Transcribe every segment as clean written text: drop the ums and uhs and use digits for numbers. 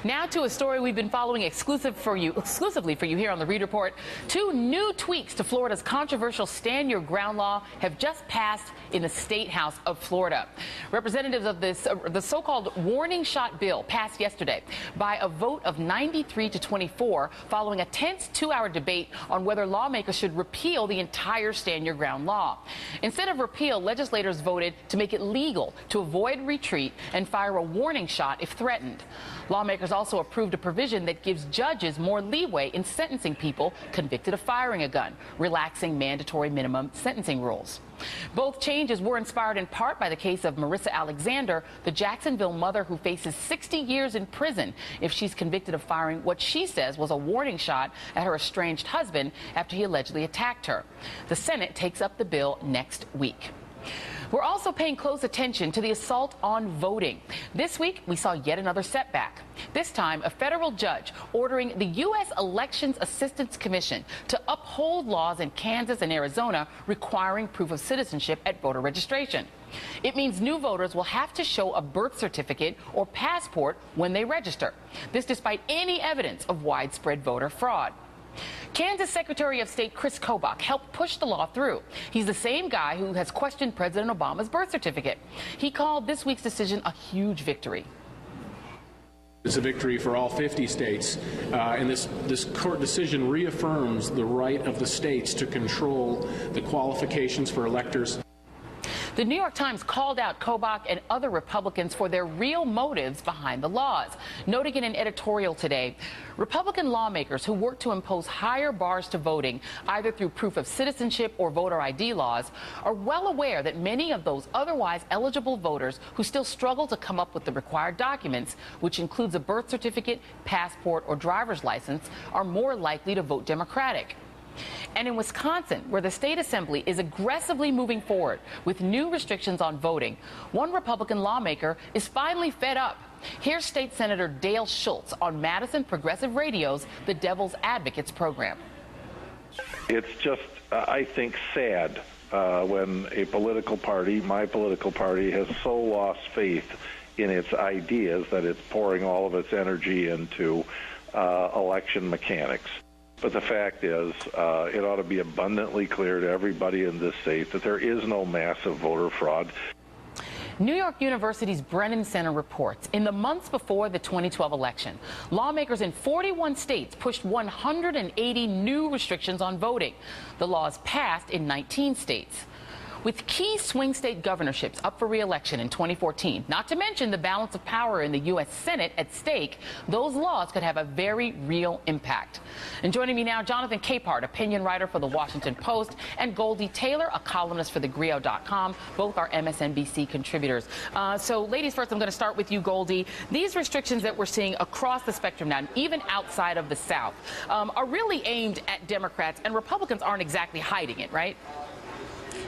Now to a story we've been following exclusively for you here on the Read Report. Two new tweaks to Florida's controversial Stand Your Ground law have just passed in the State House of Florida. Representatives of the so-called warning shot bill passed yesterday by a vote of 93 to 24 following a tense 2-hour debate on whether lawmakers should repeal the entire Stand Your Ground law. Instead of repeal, legislators voted to make it legal to avoid retreat and fire a warning shot if threatened. Lawmakers also approved a provision that gives judges more leeway in sentencing people convicted of firing a gun, relaxing mandatory minimum sentencing rules. Both changes were inspired in part by the case of Marissa Alexander, the Jacksonville mother who faces 60 years in prison if she's convicted of firing what she says was a warning shot at her estranged husband after he allegedly attacked her. The Senate takes up the bill next week. We're also paying close attention to the assault on voting. This week, we saw yet another setback. This time, a federal judge ordering the U.S. Elections Assistance Commission to uphold laws in Kansas and Arizona requiring proof of citizenship at voter registration. It means new voters will have to show a birth certificate or passport when they register. This despite any evidence of widespread voter fraud. Kansas Secretary of State Chris Kobach helped push the law through. He's the same guy who has questioned President Obama's birth certificate. He called this week's decision a huge victory. It's a victory for all 50 states, and this court decision reaffirms the right of the states to control the qualifications for electors. The New York Times called out Kobach and other Republicans for their real motives behind the laws, noting in an editorial today, Republican lawmakers who work to impose higher bars to voting, either through proof of citizenship or voter ID laws, are well aware that many of those otherwise eligible voters who still struggle to come up with the required documents, which includes a birth certificate, passport, or driver's license, are more likely to vote Democratic. And in Wisconsin, where the state assembly is aggressively moving forward with new restrictions on voting, one Republican lawmaker is finally fed up. Here's State Senator Dale Schultz on Madison Progressive Radio's The Devil's Advocates program. It's just, I think, sad when a political party, my political party, has so lost faith in its ideas that it's pouring all of its energy into election mechanics. But the fact is, it ought to be abundantly clear to everybody in this state that there is no massive voter fraud. New York University's Brennan Center reports in the months before the 2012 election, lawmakers in 41 states pushed 180 new restrictions on voting. The laws passed in 19 states. With key swing state governorships up for re-election in 2014, not to mention the balance of power in the U.S. Senate at stake, those laws could have a very real impact. And joining me now, Jonathan Capehart, opinion writer for The Washington Post, and Goldie Taylor, a columnist for thegrio.com. Both are MSNBC contributors. So, ladies first, I'm going to start with you, Goldie. These restrictions that we're seeing across the spectrum now, even outside of the South, are really aimed at Democrats, and Republicans aren't exactly hiding it, right?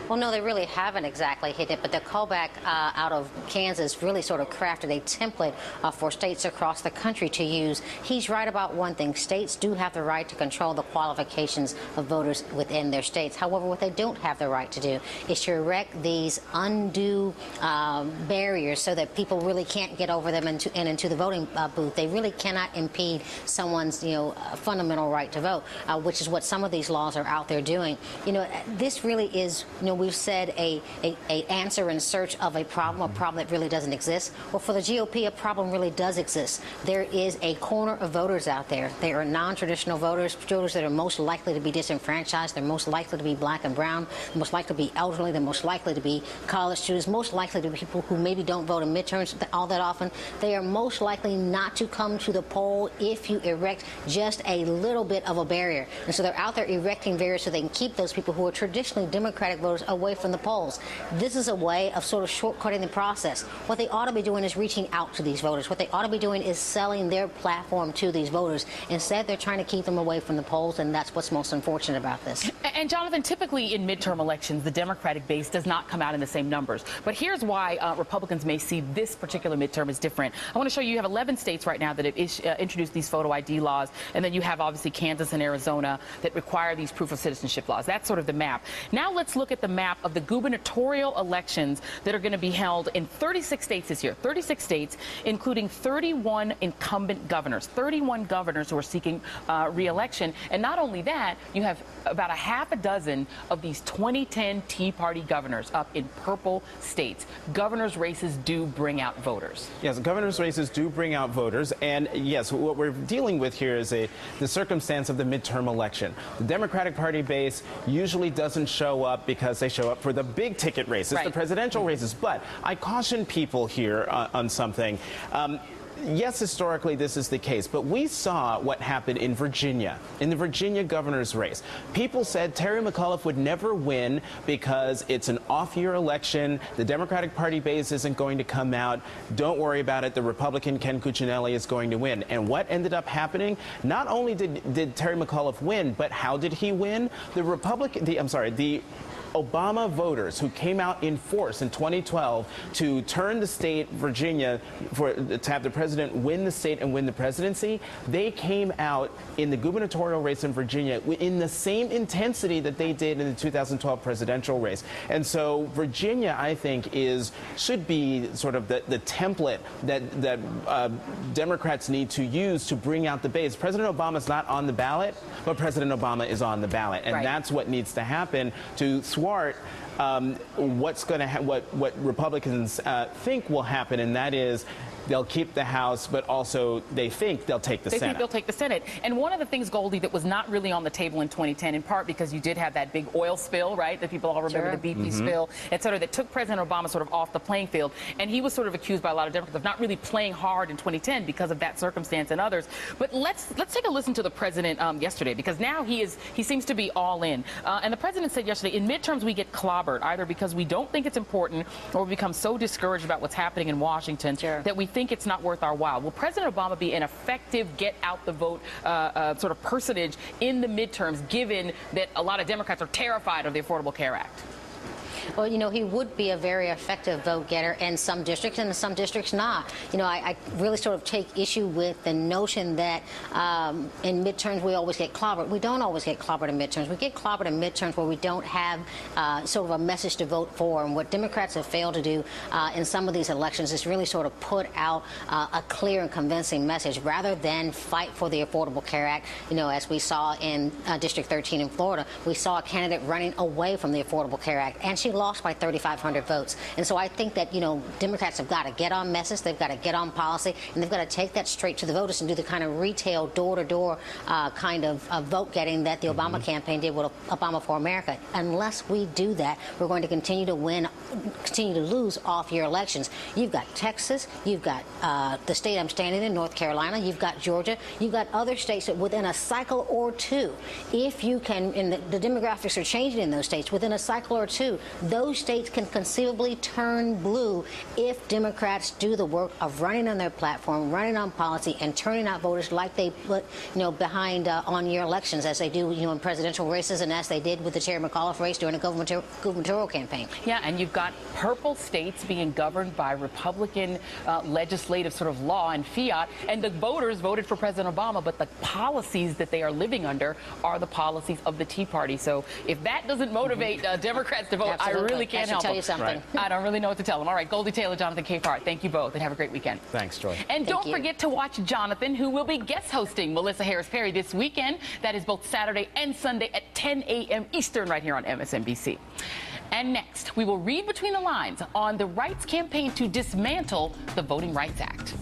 Well, no, they really haven't exactly hit it, but the Kobach out of Kansas really sort of crafted a template for states across the country to use. He's right about one thing. States do have the right to control the qualifications of voters within their states. However, what they don't have the right to do is to erect these undue barriers so that people really can't get over them and into the voting booth. They really cannot impede someone's, fundamental right to vote, which is what some of these laws are out there doing. This really is, we've said a answer in search of a problem that really doesn't exist. Well, for the GOP, a problem really does exist. There is a corner of voters out there. They are non-traditional voters that are most likely to be disenfranchised. They're most likely to be black and brown, most likely to be elderly, they're most likely to be college students, most likely to be people who maybe don't vote in midterms all that often. They are most likely not to come to the poll if you erect just a little bit of a barrier. And so they're out there erecting barriers so they can keep those people who are traditionally Democratic voters away from the polls. This is a way of sort of shortcutting the process. What they ought to be doing is reaching out to these voters. What they ought to be doing is selling their platform to these voters. Instead, they're trying to keep them away from the polls, and that's what's most unfortunate about this. And Jonathan, typically in midterm elections, the Democratic base does not come out in the same numbers. But here's why Republicans may see this particular midterm as different. I want to show you have 11 states right now that have introduced these photo ID laws, and then you have obviously Kansas and Arizona that require these proof of citizenship laws. That's sort of the map. Now let's look at the map of the gubernatorial elections that are going to be held in 36 states this year. 36 states, including 31 incumbent governors, 31 governors who are seeking re-election. And not only that, you have about a half a dozen of these 2010 Tea Party governors up in purple states. Governors' races do bring out voters. Yes, governors' races do bring out voters. And yes, what we're dealing with here is the circumstance of the midterm election. The Democratic Party base usually doesn't show up because they show up for the big ticket races, right, the presidential races. But I caution people here on something. Yes, historically, this is the case, but we saw what happened in Virginia, in the Virginia governor's race. People said Terry McAuliffe would never win because it's an off-year election. The Democratic Party base isn't going to come out. Don't worry about it. The Republican Ken Cuccinelli is going to win. And what ended up happening? Not only did Terry McAuliffe win, but how did he win? The Obama voters who came out in force in 2012 to turn the state, Virginia, to have the president win the state and win the presidency, they came out in the gubernatorial race in Virginia in the same intensity that they did in the 2012 presidential race. And so Virginia, I think, should be sort of the template that Democrats need to use to bring out the base. President Obama's not on the ballot, but President Obama is on the ballot. And right, that's what needs to happen to thwart what Republicans think will happen, and that is they'll keep the House, but also they think they'll take the Senate. They think they'll take the Senate. And one of the things, Goldie, that was not really on the table in 2010, in part because you did have that big oil spill, right, that people all remember, sure, the BP spill, et cetera, that took President Obama sort of off the playing field. And he was sort of accused by a lot of Democrats of not really playing hard in 2010 because of that circumstance and others. But let's take a listen to the president yesterday, because now he seems to be all in. And the president said yesterday, in midterms we get clobbered, either because we don't think it's important or we become so discouraged about what's happening in Washington, sure, that we think it's not worth our while. Will President Obama be an effective get-out-the-vote sort of personage in the midterms, given that a lot of Democrats are terrified of the Affordable Care Act? Well, you know, he would be a very effective vote getter in some districts and in some districts not. You know, I really sort of take issue with the notion that in midterms we always get clobbered. We don't always get clobbered in midterms. We get clobbered in midterms where we don't have sort of a message to vote for. And what Democrats have failed to do in some of these elections is really sort of put out a clear and convincing message rather than fight for the Affordable Care Act. You know, as we saw in District 13 in Florida, we saw a candidate running away from the Affordable Care Act, and she lost by 3,500 votes. And so I think that, you know, Democrats have got to get on message, they've got to get on policy, and they've got to take that straight to the voters and do the kind of retail, door-to-door kind of vote getting that the Obama campaign did with Obama for America. Unless we do that, we're going to continue to lose off-year elections. You've got Texas, you've got the state I'm standing in, North Carolina, you've got Georgia, you've got other states that within a cycle or two, if you can, and the demographics are changing in those states, within a cycle or two, those states can conceivably turn blue if Democrats do the work of running on their platform, running on policy, and turning out voters like they put, you know, behind on-year elections, as they do, you know, in presidential races, and as they did with the Terry McAuliffe race during the gubernatorial campaign. Yeah, and you've got purple states being governed by Republican legislative sort of law and fiat, and the voters voted for President Obama, but the policies that they are living under are the policies of the Tea Party. So if that doesn't motivate Democrats to vote, Absolutely. I really can't help tell you something. Right. I don't really know what to tell them. All right, Goldie Taylor, Jonathan Capehart, thank you both, and have a great weekend. Thanks, Joy. And don't forget to watch Jonathan, who will be guest hosting Melissa Harris Perry this weekend. That is both Saturday and Sunday at 10 a.m. Eastern right here on MSNBC. And next, we will read between the lines on the Rights Campaign to dismantle the Voting Rights Act.